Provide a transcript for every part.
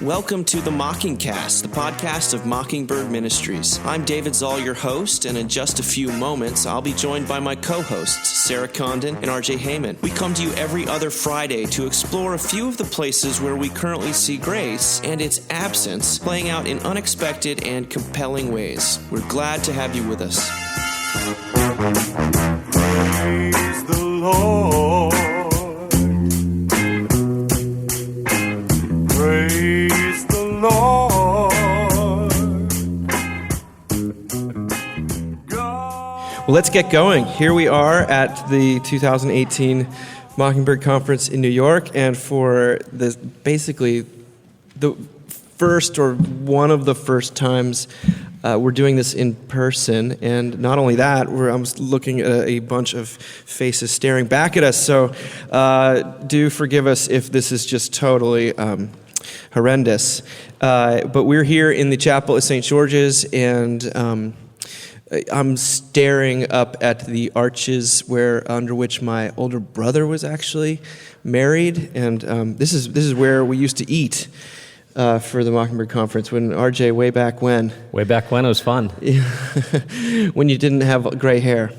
Welcome to the Mockingcast, the podcast of Mockingbird Ministries. I'm David Zoll, your host, and in just a few moments, I'll be joined by my co-hosts, Sarah Condon and RJ Heyman. We come to you every other Friday to explore a few of the places where we currently see grace and its absence playing out in unexpected and compelling ways. We're glad to have you with us. Praise the Lord. Praise the Lord. Well, let's get going. Here we are at the 2018 Mockingbird Conference in New York, and for this, basically the first or one of the first times we're doing this in person, and not only that, I'm looking at a bunch of faces staring back at us, so do forgive us if this is just totally horrendous. But we're here in the chapel at St. George's, and I'm staring up at the arches under which my older brother was actually married, and this is where we used to eat for the Mockingbird Conference when RJ, way back when. Way back when, it was fun. When you didn't have gray hair.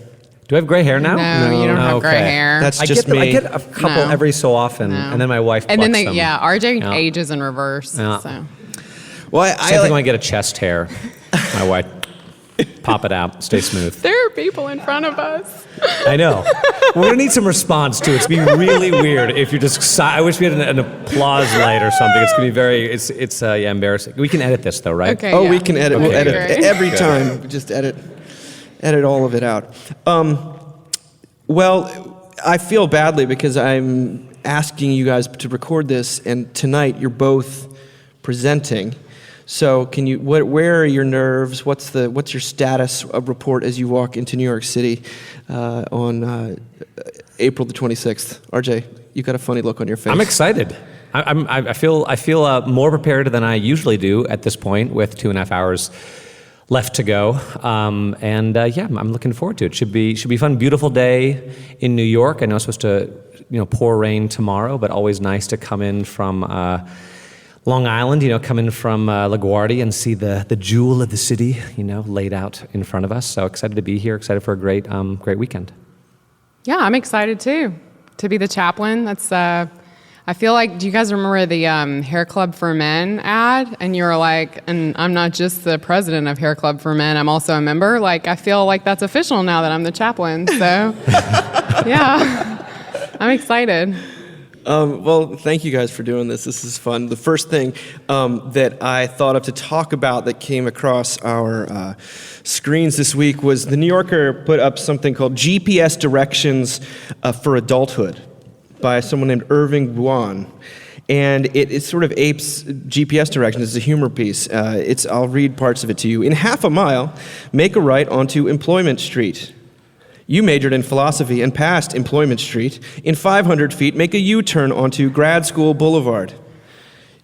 Do I have gray hair now? No, you don't have gray hair. That's just me. I get a couple every so often, and then my wife plucks them. RJ ages in reverse. Yeah. So. Well, Same thing when I get a chest hair. My wife pop it out, stay smooth. There are people in front of us. I know. We're going to need some response, too. It's being really weird if you're just... I wish we had an applause light or something. It's going to be very... It's embarrassing. We can edit this, though, right? Okay, yeah. We can edit. Okay, we'll edit great. every time. Just edit all of it out. Well, I feel badly because I'm asking you guys to record this, and tonight you're both presenting. So, where are your nerves? What's your status report as you walk into New York City on April the 26th? RJ, you got a funny look on your face. I'm excited. I feel more prepared than I usually do at this point with 2.5 hours left to go. I'm looking forward to it. Should be fun. Beautiful day in New York. I know it's supposed to pour rain tomorrow, but always nice to come in from Long Island, come in from LaGuardia and see the jewel of the city, laid out in front of us. So excited to be here, excited for a great weekend. Yeah, I'm excited too to be the chaplain. That's I feel like, do you guys remember the Hair Club for Men ad? And you were like, and I'm not just the president of Hair Club for Men, I'm also a member. Like, I feel like that's official now that I'm the chaplain. So, yeah, I'm excited. Well, thank you guys for doing this. This is fun. The first thing that I thought of to talk about that came across our screens this week was the New Yorker put up something called GPS Directions for Adulthood by someone named Irving Buon. And it sort of apes GPS directions. It's a humor piece. I'll read parts of it to you. In half a mile, make a right onto Employment Street. You majored in philosophy and passed Employment Street. In 500 feet, make a U-turn onto Grad School Boulevard.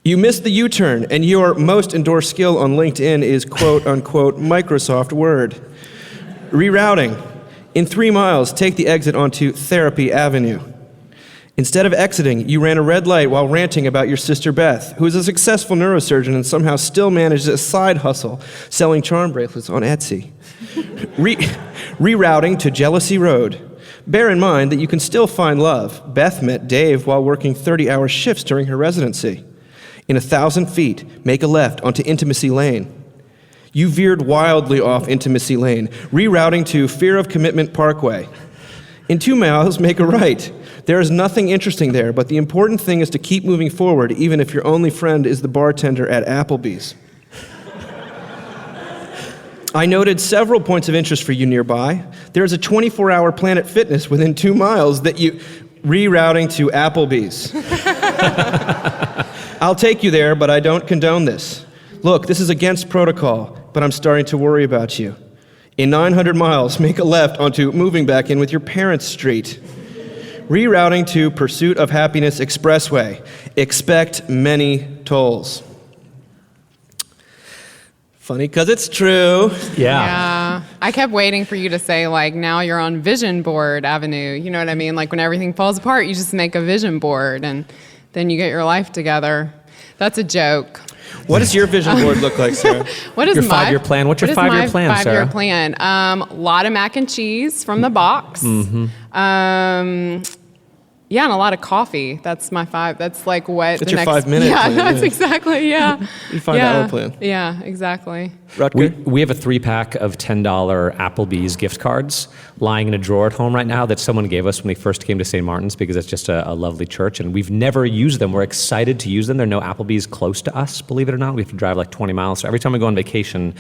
You missed the U-turn, and your most endorsed skill on LinkedIn is quote-unquote Microsoft Word. Rerouting. In 3 miles, take the exit onto Therapy Avenue. Instead of exiting, you ran a red light while ranting about your sister Beth, who is a successful neurosurgeon and somehow still manages a side hustle selling charm bracelets on Etsy. Rerouting to Jealousy Road. Bear in mind that you can still find love. Beth met Dave while working 30-hour shifts during her residency. In 1,000 feet, make a left onto Intimacy Lane. You veered wildly off Intimacy Lane, rerouting to Fear of Commitment Parkway. In 2 miles, make a right. There is nothing interesting there, but the important thing is to keep moving forward, even if your only friend is the bartender at Applebees. I noted several points of interest for you nearby. There is a 24-hour Planet Fitness within 2 miles that you... Rerouting to Applebee's. I'll take you there, but I don't condone this. Look, this is against protocol, but I'm starting to worry about you. In 900 miles, make a left onto Moving Back In with Your Parents' Street. Rerouting to Pursuit of Happiness Expressway. Expect many tolls. Funny because it's true. Yeah. I kept waiting for you to say, like, now you're on Vision Board Avenue. You know what I mean? Like, when everything falls apart, you just make a vision board, and then you get your life together. That's a joke. What does your vision board look like, Sarah? What is Your my 5-year plan? What's your what is 5-year my plan, 5-year Sarah? plan? A lot of mac and cheese from the box. Yeah, and a lot of coffee. That's my 5. That's like what That's the your next 5-minute Yeah, plan, that's yeah. exactly. Yeah. Your 5-hour plan. Yeah, exactly. Rutger? We have a 3-pack of $10 Applebees gift cards lying in a drawer at home right now that someone gave us when we first came to St. Martin's because it's just a lovely church, and we've never used them. We're excited to use them. There are no Applebees close to us, believe it or not. We have to drive like 20 miles. So every time we go on vacation,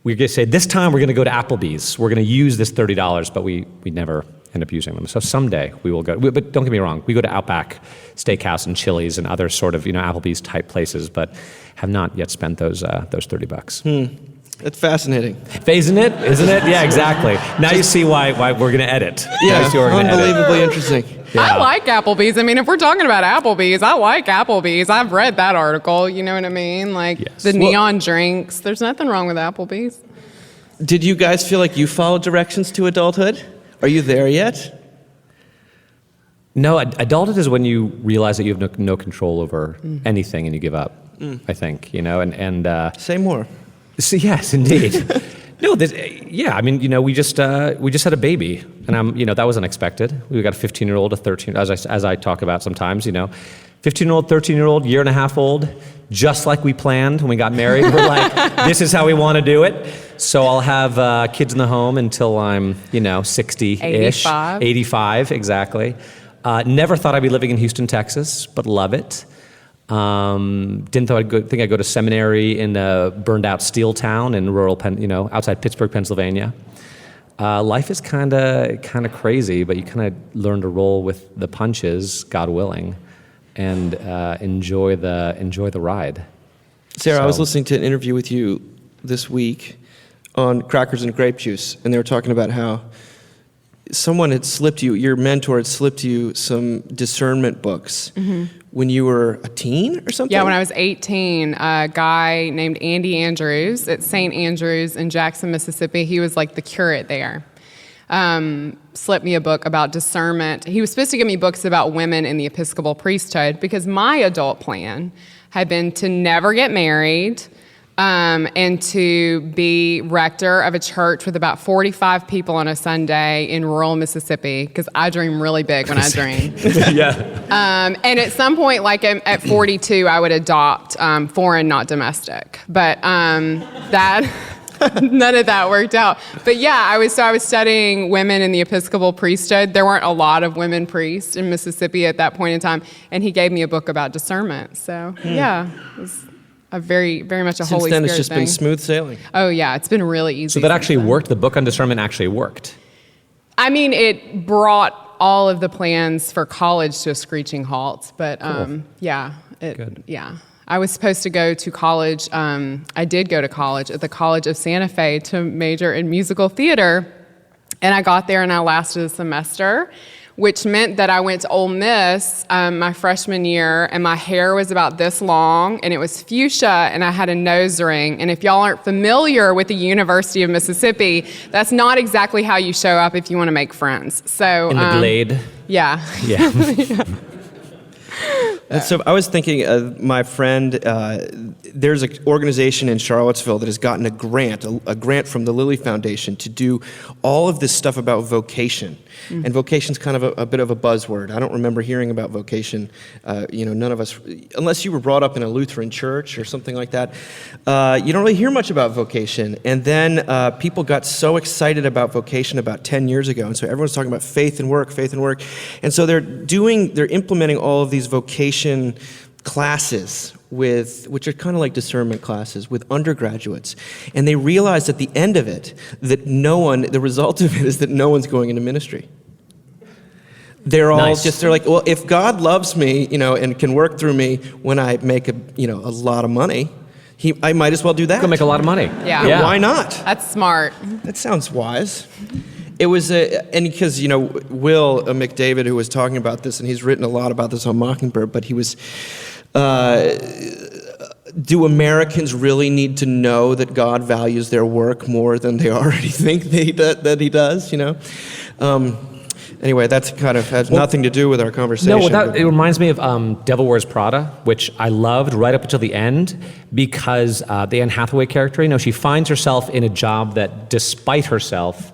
we just say, this time we're going to go to Applebees. We're going to use this $30, but we never end up using them. So someday we will go. But don't get me wrong, we go to Outback Steakhouse and Chili's and other sort of Applebee's type places, but have not yet spent those $30. That's fascinating. Isn't it? Yeah, exactly. Now you see why we're going to edit. Now Yeah, you see why we're gonna edit. unbelievably interesting. Yeah. I like Applebee's. I mean, if we're talking about Applebee's, I like Applebee's. I've read that article. You know what I mean? Like Yes. the neon drinks. There's nothing wrong with Applebee's. Did you guys feel like you followed directions to adulthood? Are you there yet? No, adulthood is when you realize that you have no control over anything and you give up, I think, and Say more. so yes, indeed. No, I mean, we just had a baby, and that was unexpected. We got a 15-year-old, a 13, as I talk about sometimes, 15-year-old, 13-year-old, year and a half old, just like we planned when we got married. We're like, this is how we want to do it. So I'll have kids in the home until I'm, 60-ish. 85, exactly. Never thought I'd be living in Houston, Texas, but love it. Didn't think I'd go to seminary in a burned-out steel town in rural, outside Pittsburgh, Pennsylvania. Life is kind of crazy, but you kind of learn to roll with the punches, God willing, and enjoy the ride. Sarah, I was So- listening to an interview with you this week on crackers and grape juice, and they were talking about how someone had slipped you, your mentor had slipped you some discernment books when you were a teen or something? Yeah, when I was 18, a guy named Andy Andrews at St. Andrews in Jackson, Mississippi, he was like the curate there, slipped me a book about discernment. He was supposed to give me books about women in the Episcopal priesthood because my adult plan had been to never get married, and to be rector of a church with about 45 people on a Sunday in rural Mississippi, because I dream really big when I dream. Yeah. And at some point, like at 42, I would adopt foreign, not domestic. But that none of that worked out. But yeah, I was studying women in the Episcopal priesthood. There weren't a lot of women priests in Mississippi at that point in time, and he gave me a book about discernment. So yeah, it was a very, very much a Since Holy then, Spirit it's just thing. been smooth sailing. Oh yeah, it's been really easy. So that since actually then. worked. The book on discernment actually worked. I mean, it brought all of the plans for college to a screeching halt. But yeah, Good. yeah. I was supposed to go to college. I did go to college at the College of Santa Fe to major in musical theater. And I got there and I lasted a semester, which meant that I went to Ole Miss my freshman year, and my hair was about this long, and it was fuchsia, and I had a nose ring. And if y'all aren't familiar with the University of Mississippi, that's not exactly how you show up if you want to make friends. So In the Glade. yeah. Yeah. And so I was thinking, my friend, there's an organization in Charlottesville that has gotten a grant from the Lilly Foundation to do all of this stuff about vocation. And vocation's kind of a bit of a buzzword. I don't remember hearing about vocation. None of us, unless you were brought up in a Lutheran church or something like that, you don't really hear much about vocation. And then people got so excited about vocation about 10 years ago. And so everyone's talking about faith and work. And so they're implementing all of these vocation classes which are kind of like discernment classes with undergraduates. And they realized at the end of it that the result of it is that no one's going into ministry. They're all Nice. they're like, well, if God loves me, and can work through me when I make a lot of money, I might as well do that. Go make a lot of money. Yeah. Why not? That's smart. That sounds wise. It was, and because, Will McDavid, who was talking about this, and he's written a lot about this on Mockingbird, but he was, do Americans really need to know that God values their work more than they already think that he does, Anyway, that's kind of has nothing to do with our conversation. No, it reminds me of Devil Wears Prada, which I loved right up until the end because the Anne Hathaway character, she finds herself in a job that, despite herself,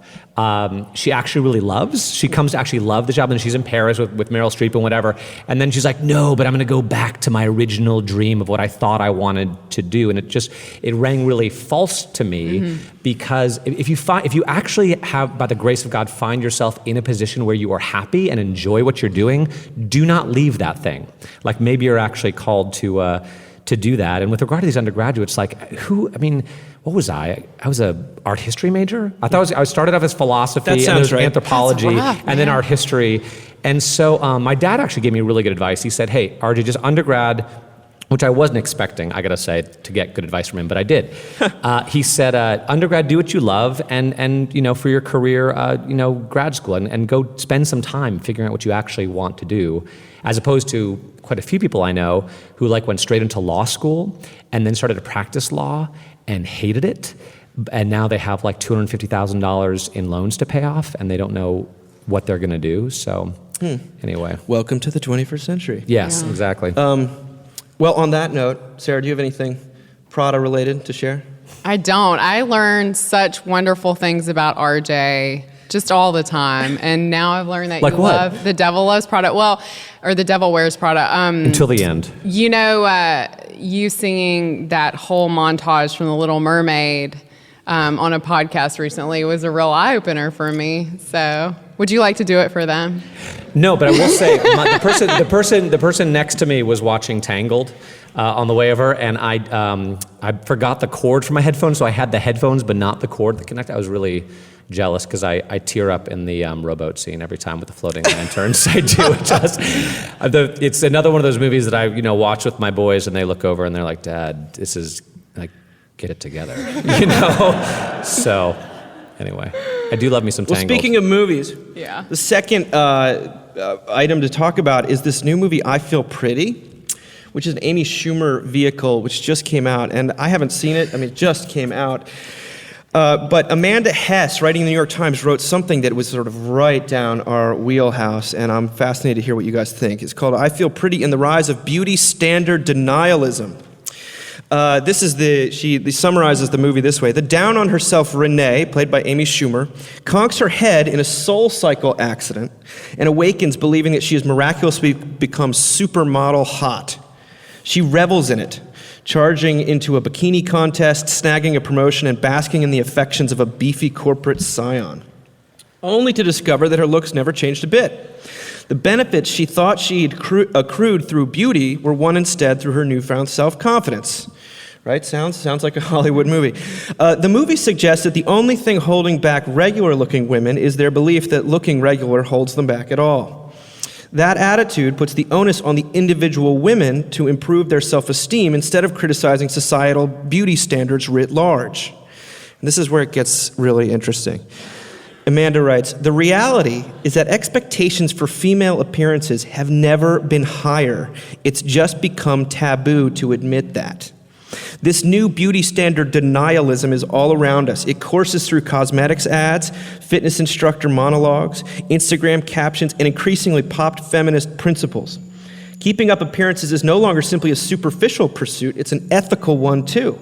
she actually really loves. She comes to actually love the job, and she's in Paris with Meryl Streep and whatever. And then she's like, no, but I'm going to go back to my original dream of what I thought I wanted to do. And it rang really false to me because if you actually have, by the grace of God, find yourself in a position where you are happy and enjoy what you're doing, do not leave that thing. Like maybe you're actually called to do that. And with regard to these undergraduates, what was I? I was a art history major. I started off as philosophy, and then right. anthropology, That's rough, and then art history. And so my dad actually gave me really good advice. He said, hey, RJ, just undergrad, which I wasn't expecting, I gotta say, to get good advice from him, but I did. He said, undergrad, do what you love, and for your career, grad school, and go spend some time figuring out what you actually want to do, as opposed to quite a few people I know who went straight into law school and then started to practice law and hated it, and now they have $250,000 in loans to pay off, and they don't know what they're going to do. So, anyway. Welcome to the 21st century. Yes, exactly. Well, on that note, Sarah, do you have anything Prada related to share? I don't. I learned such wonderful things about RJ just all the time, and now I've learned that Like you what? love The Devil Loves Prada. Or The Devil Wears Prada. Until the end. You singing that whole montage from The Little Mermaid on a podcast recently was a real eye-opener for me. So, would you like to do it for them? No, but I will say the person next to me was watching Tangled on the way over, and I forgot the cord for my headphones, so I had the headphones but not the cord that connected. I was really jealous because I tear up in the rowboat scene every time with the floating lanterns. I do. It's another one of those movies that I watch with my boys, and they look over and they're like, "Dad, this is get it together," So anyway, I do love me some Tangled. Well, speaking of movies, Yeah. the second item to talk about is this new movie, I Feel Pretty, which is an Amy Schumer vehicle, which just came out, and I haven't seen it. It just came out. But Amanda Hess, writing in the New York Times, wrote something that was sort of right down our wheelhouse, and I'm fascinated to hear what you guys think. It's called I Feel Pretty and the Rise of Beauty Standard Denialism. She summarizes the movie this way. The down-on-herself Renee, played by Amy Schumer, conks her head in a soul cycle accident and awakens believing that she has miraculously become supermodel hot. She revels in it, charging into a bikini contest, snagging a promotion, and basking in the affections of a beefy corporate scion, only to discover that her looks never changed a bit. The benefits she thought she had accrued through beauty were won instead through her newfound self-confidence. Right? Sounds like a Hollywood movie. The movie suggests that the only thing holding back regular-looking women is their belief that looking regular holds them back at all. That attitude puts the onus on the individual women to improve their self-esteem instead of criticizing societal beauty standards writ large. And this is where it gets really interesting. Amanda writes, the reality is that expectations for female appearances have never been higher. It's just become taboo to admit that. This new beauty standard denialism is all around us. It courses through cosmetics ads, fitness instructor monologues, Instagram captions, and increasingly popped feminist principles. Keeping up appearances is no longer simply a superficial pursuit, it's an ethical one too.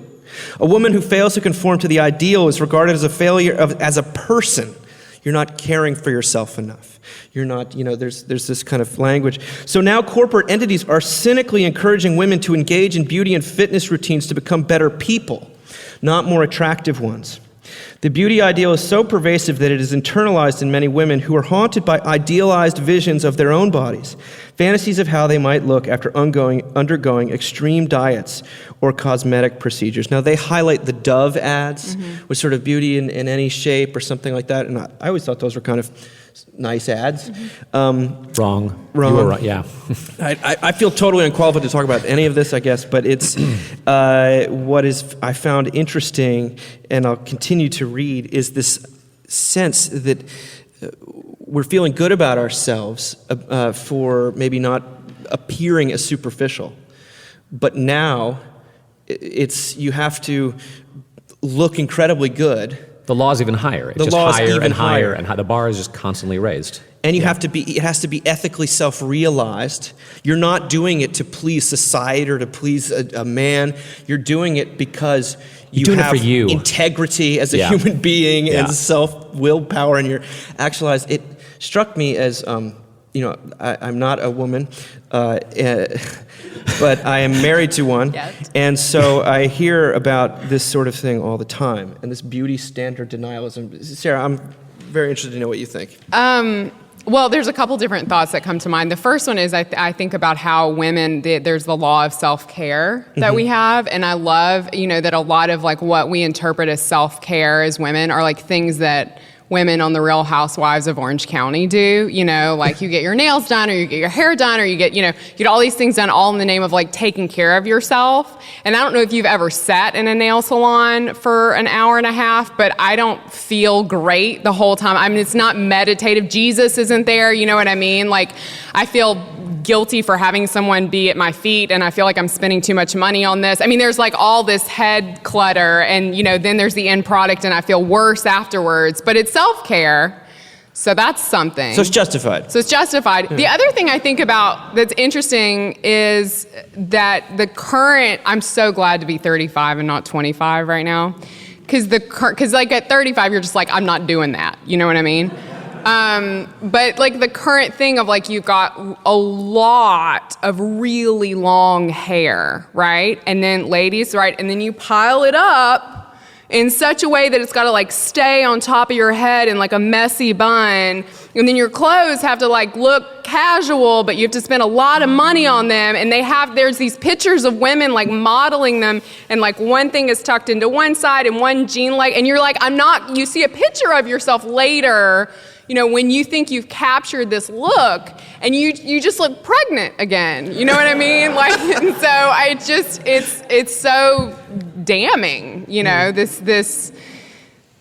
A woman who fails to conform to the ideal is regarded as a failure as a person. You're not caring for yourself enough. You're not, there's this kind of language. So now corporate entities are cynically encouraging women to engage in beauty and fitness routines to become better people, not more attractive ones. The beauty ideal is so pervasive that it is internalized in many women who are haunted by idealized visions of their own bodies, fantasies of how they might look after undergoing extreme diets or cosmetic procedures. Now, they highlight the Dove ads with sort of beauty in any shape or something like that, and I always thought those were kind of nice ads. Wrong. You were right, yeah. I feel totally unqualified to talk about any of this, I guess, but it's what I found interesting, and I'll continue to read, is this sense that we're feeling good about ourselves for maybe not appearing as superficial. But now, you have to look incredibly good. The law's even higher. It's The just law's higher even and higher, higher. and the bar is just constantly raised. And you have to be, it has to be ethically self-realized. You're not doing it to please society or to please a man. You're doing it because you doing it have for you. integrity as a human being and self-willpower, and you're actualized. It struck me as, I'm not a woman, but I am married to one. Yes. And so I hear about this sort of thing all the time, and this beauty standard denialism. Sarah, I'm very interested to know what you think. Well, there's a couple different thoughts that come to mind. The first one is I think about how women, there's the law of self-care that we have. And I love, that a lot of like what we interpret as self-care as women are like things that women on the Real Housewives of Orange County do, like you get your nails done or you get your hair done or you get all these things done all in the name of like taking care of yourself. And I don't know if you've ever sat in a nail salon for an hour and a half, but I don't feel great the whole time. I mean, it's not meditative. Jesus isn't there, you know what I mean? Like, I feel guilty for having someone be at my feet, and I feel like I'm spending too much money on this. I mean, there's like all this head clutter, and then there's the end product, and I feel worse afterwards. But it's self-care, so that's something. So it's justified. Yeah. The other thing I think about that's interesting is that I'm so glad to be 35 and not 25 right now, because like at 35 you're just like, I'm not doing that. You know what I mean? But like the current thing of like you've got a lot of really long hair, right? And then ladies, right? And then you pile it up in such a way that it's got to like stay on top of your head in like a messy bun. And then your clothes have to like look casual, but you have to spend a lot of money on them. And there's these pictures of women like modeling them, and like one thing is tucked into one side and one jean leg. And you're like, you see a picture of yourself later, when you think you've captured this look, and you just look pregnant again. You know what I mean? Like, and so it's so damning,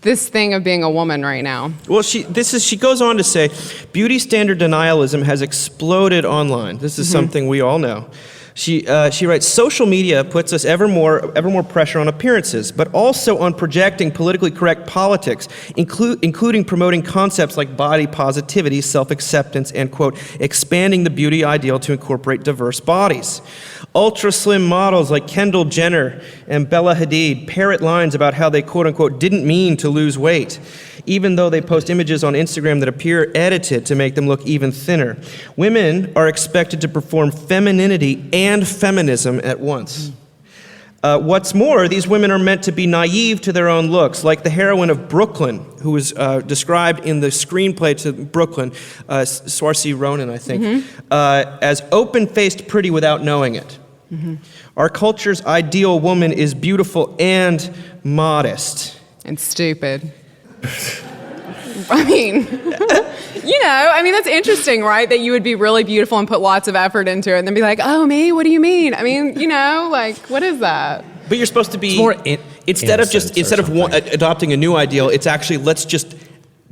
this thing of being a woman right now. Well, she goes on to say, beauty standard denialism has exploded online. This is something we all know. She writes, social media puts us ever more pressure on appearances, but also on projecting politically correct politics, including promoting concepts like body positivity, self-acceptance, and, quote, expanding the beauty ideal to incorporate diverse bodies. Ultra-slim models like Kendall Jenner and Bella Hadid parrot lines about how they, quote, unquote, didn't mean to lose weight, even though they post images on Instagram that appear edited to make them look even thinner. Women are expected to perform femininity and feminism at once. What's more, these women are meant to be naive to their own looks, like the heroine of Brooklyn, who was described in the screenplay to Brooklyn, Saoirse Ronan, I think, as open-faced pretty without knowing it. Our culture's ideal woman is beautiful and modest. And stupid. I mean, that's interesting, right? That you would be really beautiful and put lots of effort into it and then be like, oh, me? What do you mean? I mean, like, what is that? But you're supposed to be, instead of adopting a new ideal, it's actually, let's just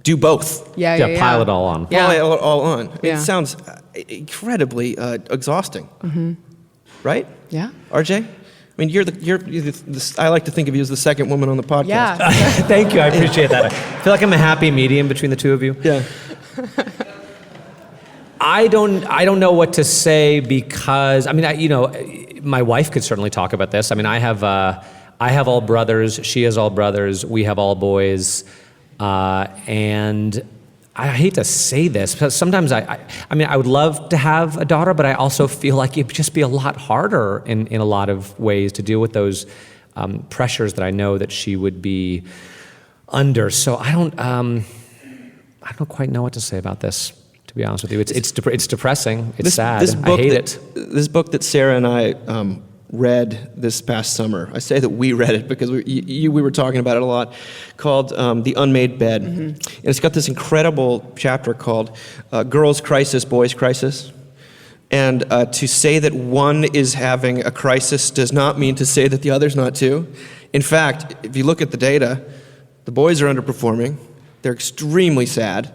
do both. Yeah. Pile it all on. Yeah. Pile it all on. Yeah. It sounds incredibly exhausting. Right? Yeah. RJ? I mean, I like to think of you as the second woman on the podcast. Yeah. Thank you. I appreciate that. I feel like I'm a happy medium between the two of you. Yeah. I don't know what to say because my wife could certainly talk about this. I mean, I have all brothers. She has all brothers. We have all boys, and I hate to say this, because sometimes I would love to have a daughter, but I also feel like it'd just be a lot harder in a lot of ways to deal with those pressures that I know that she would be under. So I don't quite know what to say about this, to be honest with you. It's depressing. It's sad. I hate it. This book that Sarah and I read this past summer, I say that we read it because we were talking about it a lot, called The Unmade Bed. And it's got this incredible chapter called Girls' Crisis, Boys' Crisis. And to say that one is having a crisis does not mean to say that the other's not too. In fact, if you look at the data, the boys are underperforming. They're extremely sad.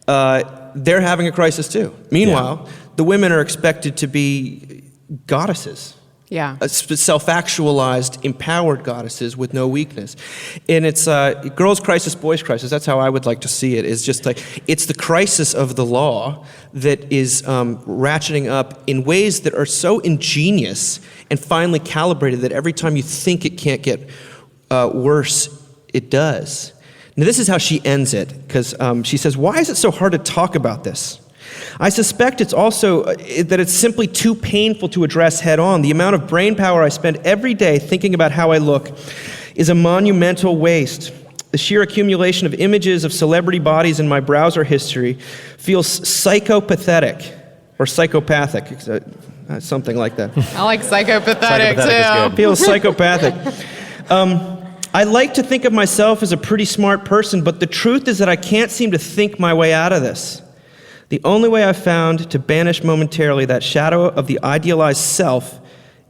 They're having a crisis too. Meanwhile, the women are expected to be goddesses. Yeah. Self-actualized, empowered goddesses with no weakness. And it's girls' crisis, boys' crisis. That's how I would like to see it. It's just like, it's the crisis of the law that is ratcheting up in ways that are so ingenious and finely calibrated that every time you think it can't get worse, it does. Now, this is how she ends it, because she says, why is it so hard to talk about this? I suspect it's also that it's simply too painful to address head on. The amount of brain power I spend every day thinking about how I look is a monumental waste. The sheer accumulation of images of celebrity bodies in my browser history feels psychopathetic or psychopathic, something like that. I like psychopathetic Psychopathetic is too. good. Feels psychopathic. I like to think of myself as a pretty smart person, but the truth is that I can't seem to think my way out of this. The only way I've found to banish momentarily that shadow of the idealized self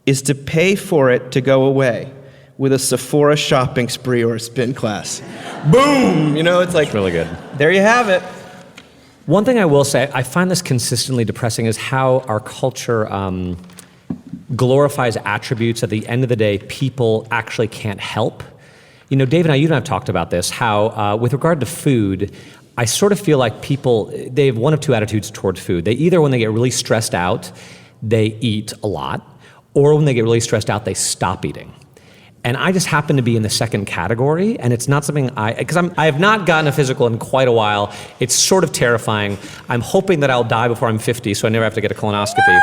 is to pay for it to go away with a Sephora shopping spree or a spin class. Boom! You know, it's like, Really good. there you have it. One thing I will say, I find this consistently depressing, is how our culture glorifies attributes at the end of the day people actually can't help. You know, Dave and I, you and I have talked about this, how with regard to food, I sort of feel like people, they have one of two attitudes toward food. They either, when they get really stressed out, they eat a lot, or when they get really stressed out, they stop eating. And I just happen to be in the second category, and it's not something because I have not gotten a physical in quite a while. It's sort of terrifying. I'm hoping that I'll die before I'm 50, so I never have to get a colonoscopy.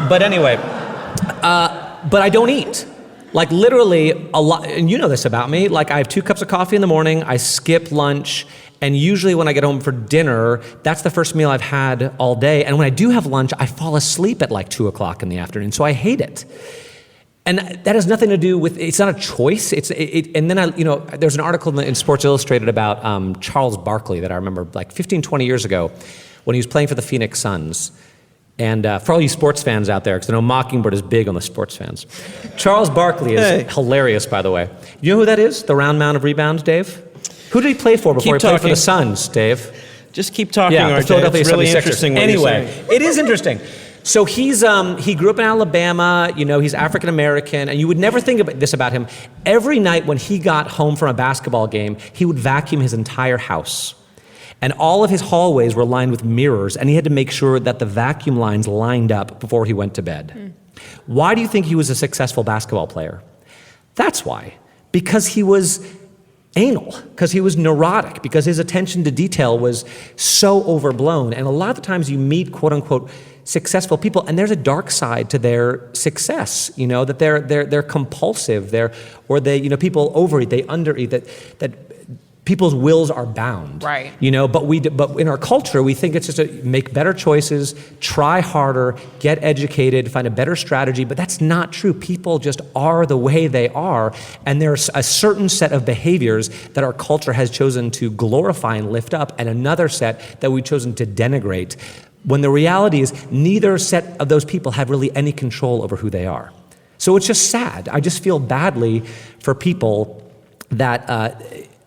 But anyway, but I don't eat. Like literally a lot, and you know this about me, like I have 2 cups of coffee in the morning, I skip lunch, and usually when I get home for dinner, that's the first meal I've had all day. And when I do have lunch, I fall asleep at like 2 o'clock in the afternoon, so I hate it. And that has nothing to do with, it's not a choice. And then there's an article in Sports Illustrated about Charles Barkley that I remember like 15, 20 years ago when he was playing for the Phoenix Suns. And for all you sports fans out there, because I know Mockingbird is big on the sports fans. Charles Barkley is hilarious, by the way. You know who that is? The round mound of rebounds, Dave? Who did he play for before he played for the Suns, Dave? Just keep talking, Yeah, the RJ. Philadelphia It's really 76ers. interesting what Anyway, you're saying. it is interesting. So he grew up in Alabama, he's African American, and you would never think about this about him. Every night when he got home from a basketball game, he would vacuum his entire house. And all of his hallways were lined with mirrors, and he had to make sure that the vacuum lines lined up before he went to bed. Why do you think he was a successful basketball player? That's why. Because he was anal, because he was neurotic, because his attention to detail was so overblown. And a lot of the times you meet quote unquote successful people, and there's a dark side to their success, that they're compulsive, people overeat, they undereat, that people's wills are bound. Right. But in our culture, we think it's just to make better choices, try harder, get educated, find a better strategy, but that's not true. People just are the way they are, and there's a certain set of behaviors that our culture has chosen to glorify and lift up, and another set that we've chosen to denigrate, when the reality is neither set of those people have really any control over who they are. So it's just sad. I just feel badly for people that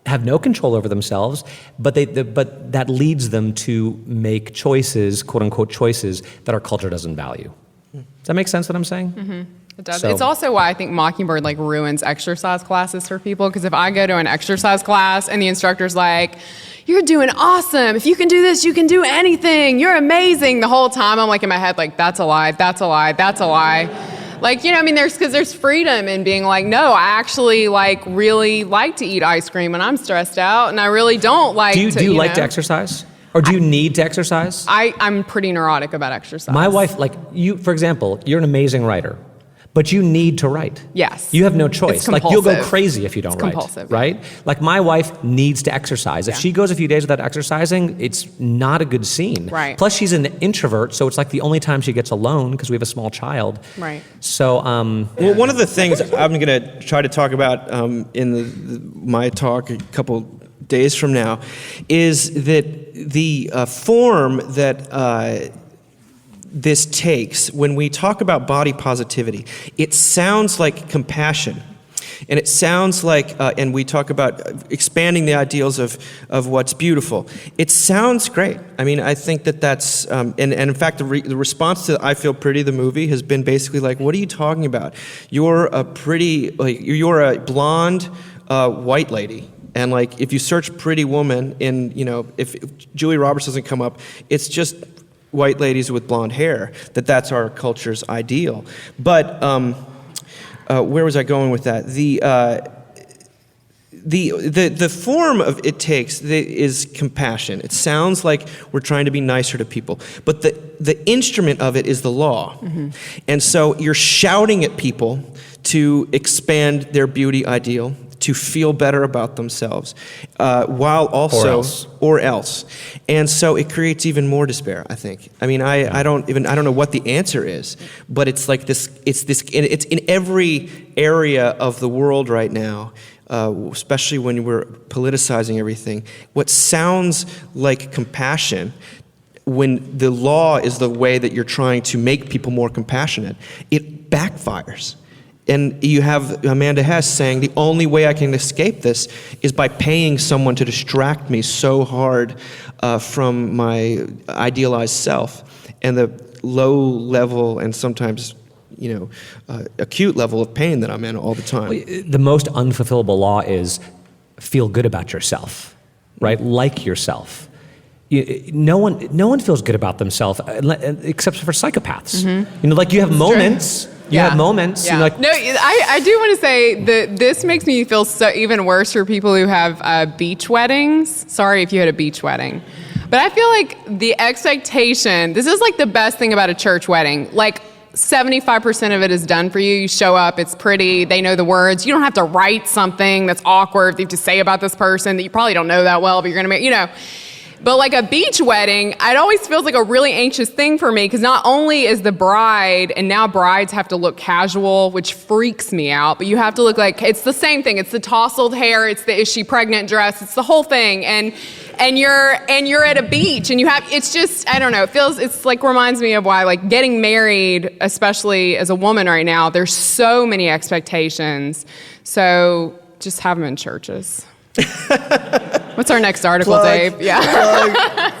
have no control over themselves, but that leads them to make choices, quote unquote choices, that our culture doesn't value. Does that make sense what I'm saying? Mm-hmm. It does. It's also why I think Mockingbird ruins exercise classes for people, because if I go to an exercise class and the instructor's like, "You're doing awesome. If you can do this, you can do anything. You're amazing." The whole time I'm in my head "That's a lie. That's a lie. That's a lie." There's freedom in being no, I actually really like to eat ice cream when I'm stressed out, and I really don't like to. Do you like to exercise? Or do you need to exercise? I'm pretty neurotic about exercise. My wife, you, for example, you're an amazing writer, but you need to write. Yes. You have no choice. It's You'll go crazy if you don't write. Compulsive. Right? My wife needs to exercise. If she goes a few days without exercising, it's not a good scene. Right. Plus, she's an introvert, so it's the only time she gets alone because we have a small child. Right. So, Well, one of the things I'm going to try to talk about in my talk a couple days from now is that the form that this takes when we talk about body positivity, it sounds like compassion. And it sounds like, and we talk about expanding the ideals of what's beautiful. It sounds great. I mean, I think that's, and in fact, the response to I Feel Pretty, the movie, has been basically like, what are you talking about? You're a blonde white lady. And like, if you search pretty woman if Julia Roberts doesn't come up, it's just white ladies with blonde hair, that's our culture's ideal. But where was I going with that? The form of it takes is compassion. It sounds like we're trying to be nicer to people, but the instrument of it is the law. Mm-hmm. And so you're shouting at people to expand their beauty ideal, to feel better about themselves, while also or else. And so it creates even more despair, I think. I mean, I don't know what the answer is, but it's like this. It's in every area of the world right now. Especially when we're politicizing everything, what sounds like compassion, when the law is the way that you're trying to make people more compassionate, it backfires. And you have Amanda Hess saying, the only way I can escape this is by paying someone to distract me so hard from my idealized self and the low level and sometimes acute level of pain that I'm in all the time. The most unfulfillable law is feel good about yourself, right? Like yourself. No one feels good about themselves except for psychopaths. Mm-hmm. Like you have moments. True. You have moments. Yeah. Like, no, I do want to say that this makes me feel so even worse for people who have beach weddings. Sorry if you had a beach wedding. But I feel like the expectation, this is like the best thing about a church wedding. Like 75% of it is done for you. You show up, it's pretty, they know the words. You don't have to write something that's awkward that you have to say about this person that you probably don't know that well, but you're going to make, But like a beach wedding, it always feels like a really anxious thing for me because not only is the bride, and now brides have to look casual, which freaks me out, but you have to look like, it's the same thing. It's the tousled hair, it's the is she pregnant dress, it's the whole thing. And you're at a beach and it's just, I don't know, it's like reminds me of why like getting married, especially as a woman right now, there's so many expectations. So just have them in churches. What's our next article, Dave? Yeah.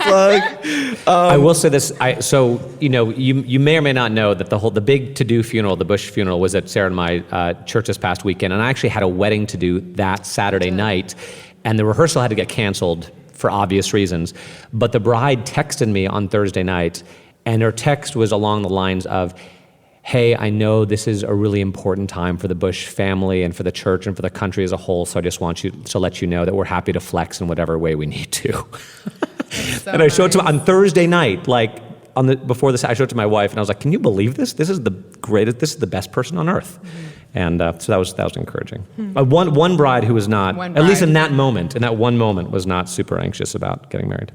Plug. I will say this. You may or may not know that the big to-do funeral, the Bush funeral, was at Sarah and my church this past weekend, and I actually had a wedding to do that Saturday night, and the rehearsal had to get canceled for obvious reasons. But the bride texted me on Thursday night, and her text was along the lines of, hey, I know this is a really important time for the Bush family and for the church and for the country as a whole, so I just want you to let you know that we're happy to flex in whatever way we need to. So and I showed it to on Thursday night, like before this, I showed it to my wife, and I was like, can you believe this? This is the greatest, this is the best person on earth. Mm-hmm. And so that was encouraging. One bride who was not, at least in that one moment, was not super anxious about getting married.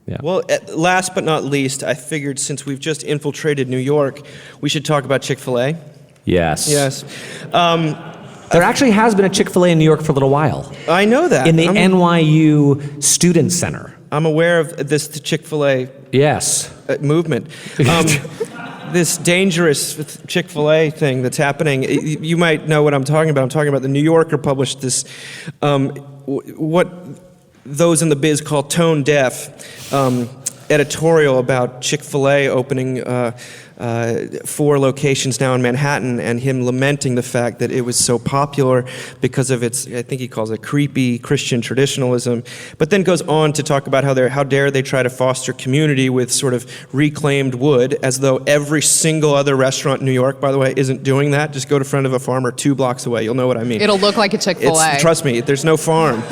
Yeah. Well, last but not least, I figured since we've just infiltrated New York, we should talk about Chick-fil-A. Yes. Yes. There actually has been a Chick-fil-A in New York for a little while. I know that. In the NYU Student Center. I'm aware of this Chick-fil-A movement. This dangerous Chick-fil-A thing that's happening. You might know what I'm talking about. I'm talking about the New Yorker published this, what those in the biz call tone deaf editorial about Chick-fil-A opening 4 locations now in Manhattan, and him lamenting the fact that it was so popular because of its, I think he calls it creepy Christian traditionalism, but then goes on to talk about how dare they try to foster community with sort of reclaimed wood, as though every single other restaurant in New York, by the way, isn't doing that. Just go to front of a farmer 2 blocks away. You'll know what I mean. It'll look like a Chick-fil-A. Trust me, there's no farm.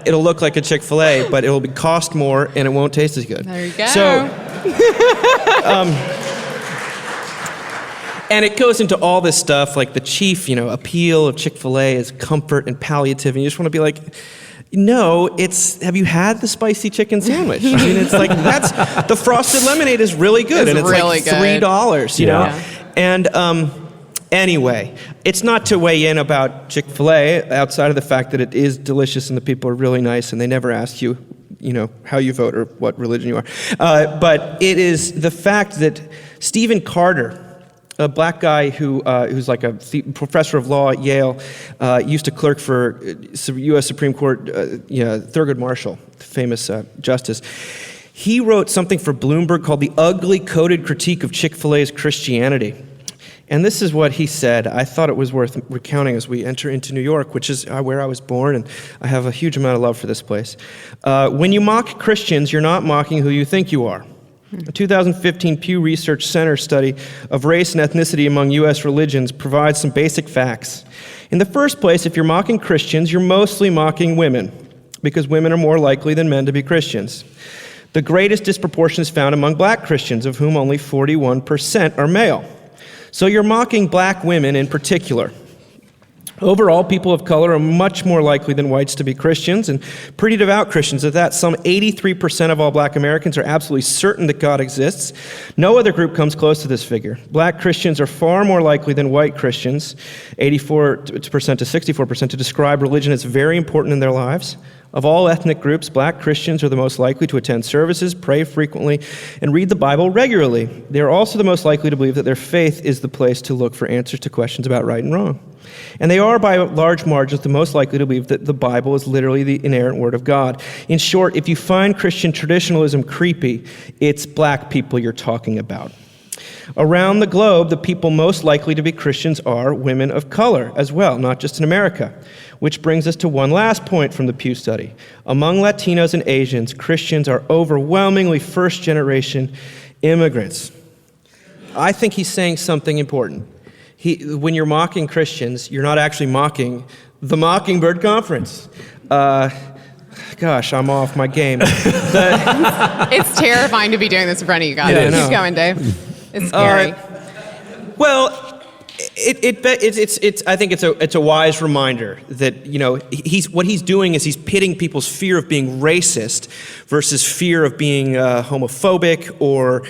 It'll look like a Chick-fil-A, but it'll cost more and it won't taste as good. There you go. So, and it goes into all this stuff, like the chief, appeal of Chick-fil-A is comfort and palliative, and you just want to be like, no, have you had the spicy chicken sandwich? I mean, it's like, the frosted lemonade is really good, and it's really like $3, you know? And, anyway, it's not to weigh in about Chick-fil-A outside of the fact that it is delicious and the people are really nice and they never ask you, how you vote or what religion you are. But it is the fact that Stephen Carter a black guy who's like a professor of law at Yale, used to clerk for U.S. Supreme Court, Thurgood Marshall, the famous justice. He wrote something for Bloomberg called The Ugly Coded Critique of Chick-fil-A's Christianity. And this is what he said. I thought it was worth recounting as we enter into New York, which is where I was born, and I have a huge amount of love for this place. When you mock Christians, you're not mocking who you think you are. A 2015 Pew Research Center study of race and ethnicity among U.S. religions provides some basic facts. In the first place, if you're mocking Christians, you're mostly mocking women, because women are more likely than men to be Christians. The greatest disproportion is found among black Christians, of whom only 41% are male. So you're mocking black women in particular. Overall, people of color are much more likely than whites to be Christians, and pretty devout Christians at that. Some 83% of all black Americans are absolutely certain that God exists. No other group comes close to this figure. Black Christians are far more likely than white Christians, 84% to 64%, to describe religion as very important in their lives. Of all ethnic groups, black Christians are the most likely to attend services, pray frequently, and read the Bible regularly. They are also the most likely to believe that their faith is the place to look for answers to questions about right and wrong. And they are, by large margins, the most likely to believe that the Bible is literally the inerrant word of God. In short, if you find Christian traditionalism creepy, it's black people you're talking about. Around the globe, the people most likely to be Christians are women of color as well, not just in America. Which brings us to one last point from the Pew study. Among Latinos and Asians, Christians are overwhelmingly first-generation immigrants. I think he's saying something important. When you're mocking Christians, you're not actually mocking the Mockingbird Conference. Gosh, I'm off my game. It's terrifying to be doing this in front of you guys. Yeah, Keep going, Dave. It's scary. Well, I think it's a wise reminder that what he's doing is he's pitting people's fear of being racist versus fear of being homophobic or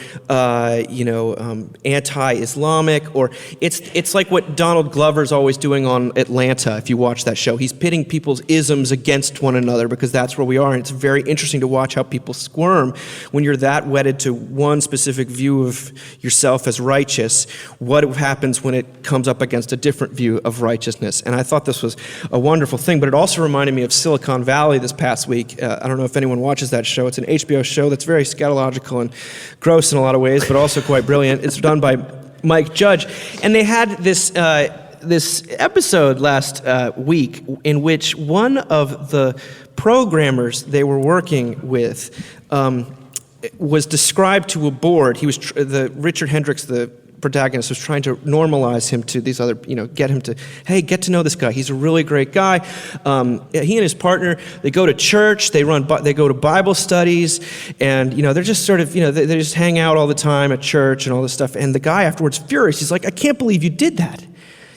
anti-Islamic, or it's like what Donald Glover's always doing on Atlanta. If you watch that show, he's pitting people's isms against one another because that's where we are, and it's very interesting to watch how people squirm when you're that wedded to one specific view of yourself as righteous. What happens when it comes up against a different view of righteousness? And I thought this was a wonderful thing, but it also reminded me of Silicon Valley this past week. I don't know if anyone watches that show. It's an HBO show that's very scatological and gross in a lot of ways, but also quite brilliant. It's done by Mike Judge. And they had this episode last week in which one of the programmers they were working with was described to a board. He was Richard Hendricks, the protagonist, was trying to normalize him to these other, get him to, hey, get to know this guy. He's a really great guy. He and his partner, they go to church, they go to Bible studies, and, they're just sort of, they just hang out all the time at church and all this stuff. And the guy afterwards, furious, he's like, I can't believe you did that.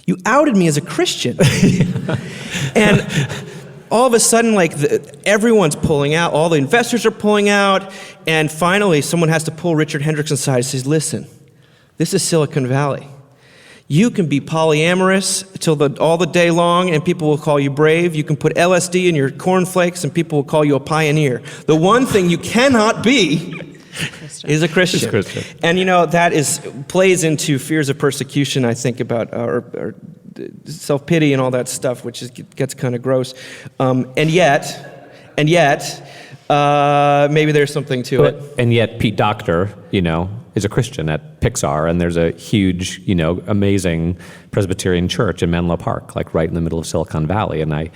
You outed me as a Christian. And all of a sudden, everyone's pulling out, all the investors are pulling out, and finally someone has to pull Richard Hendricks aside and says, listen, this is Silicon Valley. You can be polyamorous all the day long, and people will call you brave. You can put LSD in your cornflakes, and people will call you a pioneer. The one thing you cannot be is a Christian. And that plays into fears of persecution, I think, about or self-pity and all that stuff, which gets kind of gross. And yet, maybe there's something to it. And yet, Pete Docter, is a Christian at Pixar, and there's a huge, amazing Presbyterian church in Menlo Park, right in the middle of Silicon Valley. And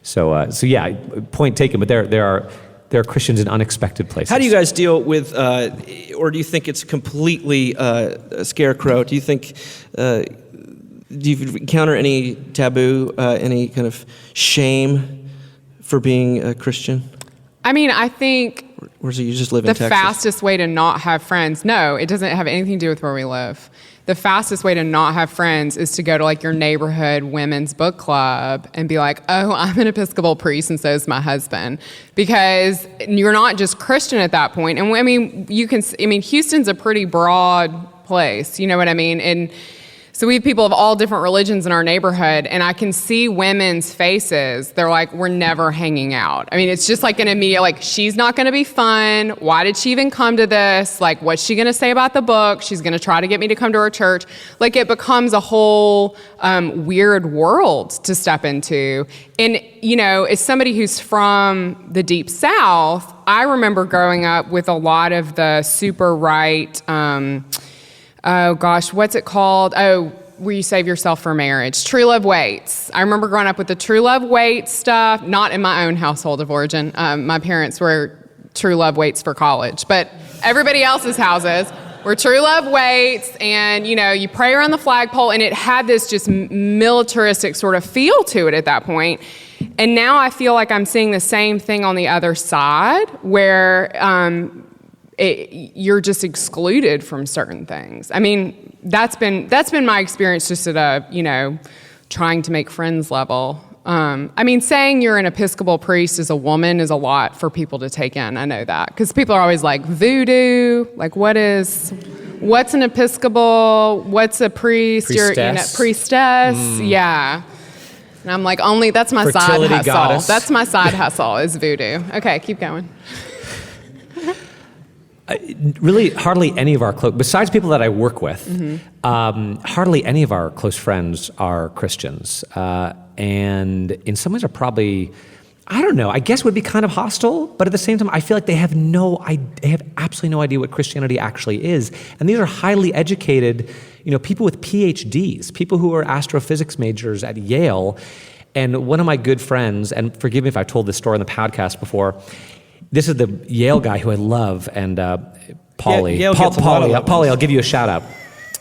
so yeah, point taken. But there are Christians in unexpected places. How do you guys deal with, or do you think it's completely a scarecrow? Do you think, do you encounter any taboo, any kind of shame for being a Christian? I think or do you just live in the Texas? fastest way to not have friends, no, it doesn't have anything to do with where we live. The fastest way to not have friends is to go to your neighborhood women's book club and be like, oh, I'm an Episcopal priest and so is my husband. Because you're not just Christian at that point. And Houston's a pretty broad place, you know what I mean? And So we have people of all different religions in our neighborhood, and I can see women's faces. They're like, we're never hanging out. I mean, it's just like an immediate, like, she's not going to be fun. Why did she even come to this? Like, what's she going to say about the book? She's going to try to get me to come to her church. Like, it becomes a whole weird world to step into. And, you know, as somebody who's from the Deep South, I remember growing up with a lot of the super right, oh gosh, what's it called? Oh, where you save yourself for marriage. True love waits. I remember growing up with the true love waits stuff, not in my own household of origin. My parents were true love waits for college, but everybody else's houses were true love waits, and you know, you pray around the flagpole, and it had this just militaristic sort of feel to it at that point. And now I feel like I'm seeing the same thing on the other side, where you're just excluded from certain things. I mean, that's been my experience just at a, you know, trying to make friends level. I mean, saying you're an Episcopal priest as a woman is a lot for people to take in. I know that, because people are always like, voodoo, like what's an Episcopal, what's a priest? Priestess. You're, you know, priestess, yeah. And I'm like, that's my Fertility side hustle. goddess. That's my side hustle is voodoo. Okay, keep going. Really, hardly any of our besides people that I work with, hardly any of our close friends are Christians, and in some ways are probably, I don't know, I guess would be kind of hostile, but at the same time, I feel like they have absolutely no idea what Christianity actually is, and these are highly educated, you know, people with PhDs, people who are astrophysics majors at Yale, and one of my good friends, and forgive me if I've told this story on the podcast before. This is the Yale guy who I love, and Paulie. Yale gets a lot of love. Paulie, I'll give you a shout out.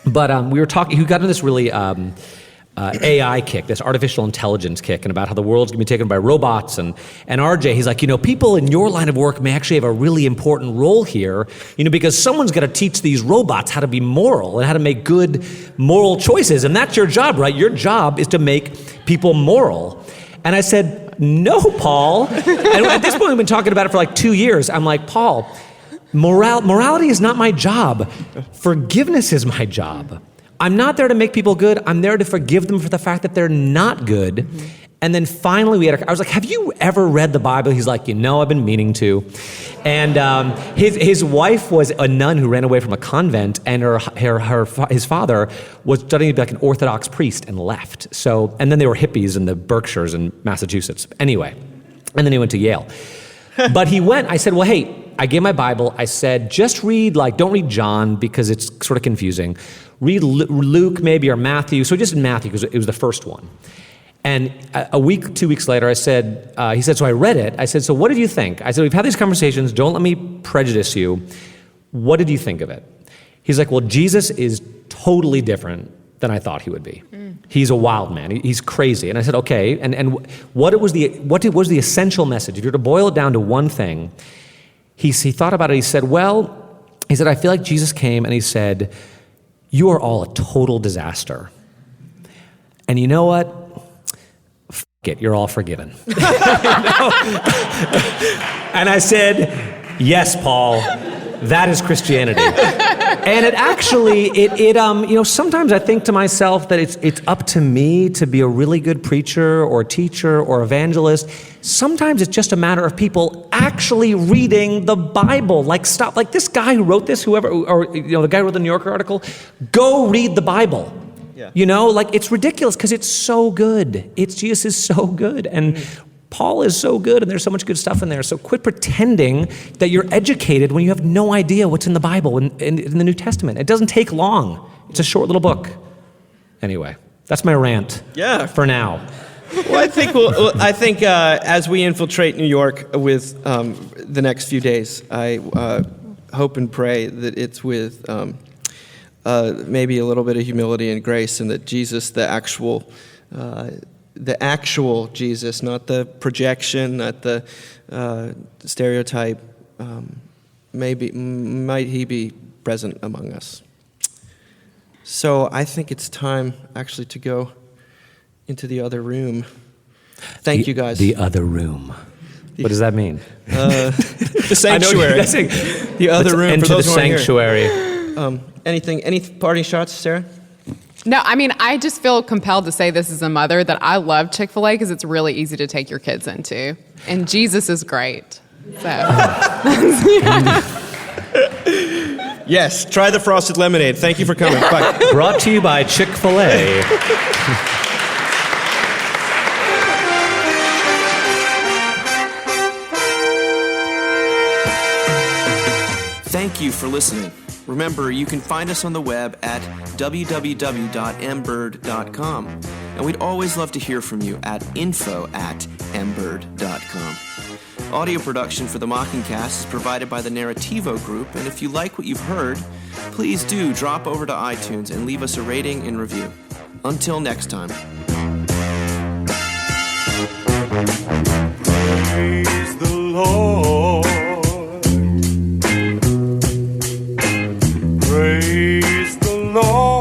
But we were talking, he got into this really AI kick, this artificial intelligence kick, and about how the world's going to be taken by robots. And RJ, he's like, you know, people in your line of work may actually have a really important role here, you know, because someone's got to teach these robots how to be moral and how to make good moral choices. And that's your job, right? Your job is to make people moral. And I said, no, Paul. And at this point, we've been talking about it for like 2 years. I'm like, Paul, morality is not my job. Forgiveness is my job. I'm not there to make people good. I'm there to forgive them for the fact that they're not good. Mm-hmm. And then finally, I was like, have you ever read the Bible? He's like, you know, I've been meaning to. And his wife was a nun who ran away from a convent, and his father was studying to be like an Orthodox priest and left. So, and then they were hippies in the Berkshires in Massachusetts. Anyway, and then he went to Yale. But he went, I said, well, hey, I gave my Bible. I said, just read, don't read John because it's sort of confusing. Read Luke maybe, or Matthew. So just in Matthew, because it was the first one. And a week, 2 weeks later, I said, he said, so I read it. I said, so what did you think? I said, we've had these conversations. Don't let me prejudice you. What did you think of it? He's like, well, Jesus is totally different than I thought he would be. He's a wild man. He's crazy. And I said, okay. And what was the essential message? If you were to boil it down to one thing, he thought about it. He said, I feel like Jesus came and he said, you are all a total disaster. And you know what? You're all forgiven. And I said, yes, Paul, that is Christianity. And it actually, you know, sometimes I think to myself that it's up to me to be a really good preacher or teacher or evangelist. Sometimes it's just a matter of people actually reading the Bible. Like this guy who wrote this, or you know, the guy who wrote the New Yorker article, go read the Bible. Yeah. You know, it's ridiculous because it's so good. Jesus is so good. And Paul is so good, and there's so much good stuff in there. So quit pretending that you're educated when you have no idea what's in the Bible and in the New Testament. It doesn't take long. It's a short little book. Anyway, that's my rant. Yeah. For now. Well, I think as we infiltrate New York with the next few days, I hope and pray that it's with maybe a little bit of humility and grace, and that Jesus, the actual Jesus, not the projection, not the stereotype, might he be present among us. So I think it's time actually to go into the other room. Thank you guys. The other room. What does that mean? The sanctuary. The other room. Enter for those the who aren't here. sanctuary. Any parting shots, Sarah? No, I mean, I just feel compelled to say this as a mother that I love Chick-fil-A because it's really easy to take your kids into. And Jesus is great. So. Yes, try the frosted lemonade. Thank you for coming. Bye. Brought to you by Chick-fil-A. Thank you for listening. Remember, you can find us on the web at www.mbird.com. And we'd always love to hear from you at info@mbird.com. Audio production for the Mockingcast is provided by the Narrativo Group, and if you like what you've heard, please do drop over to iTunes and leave us a rating and review. Until next time. Praise the Lord. Praise the Lord.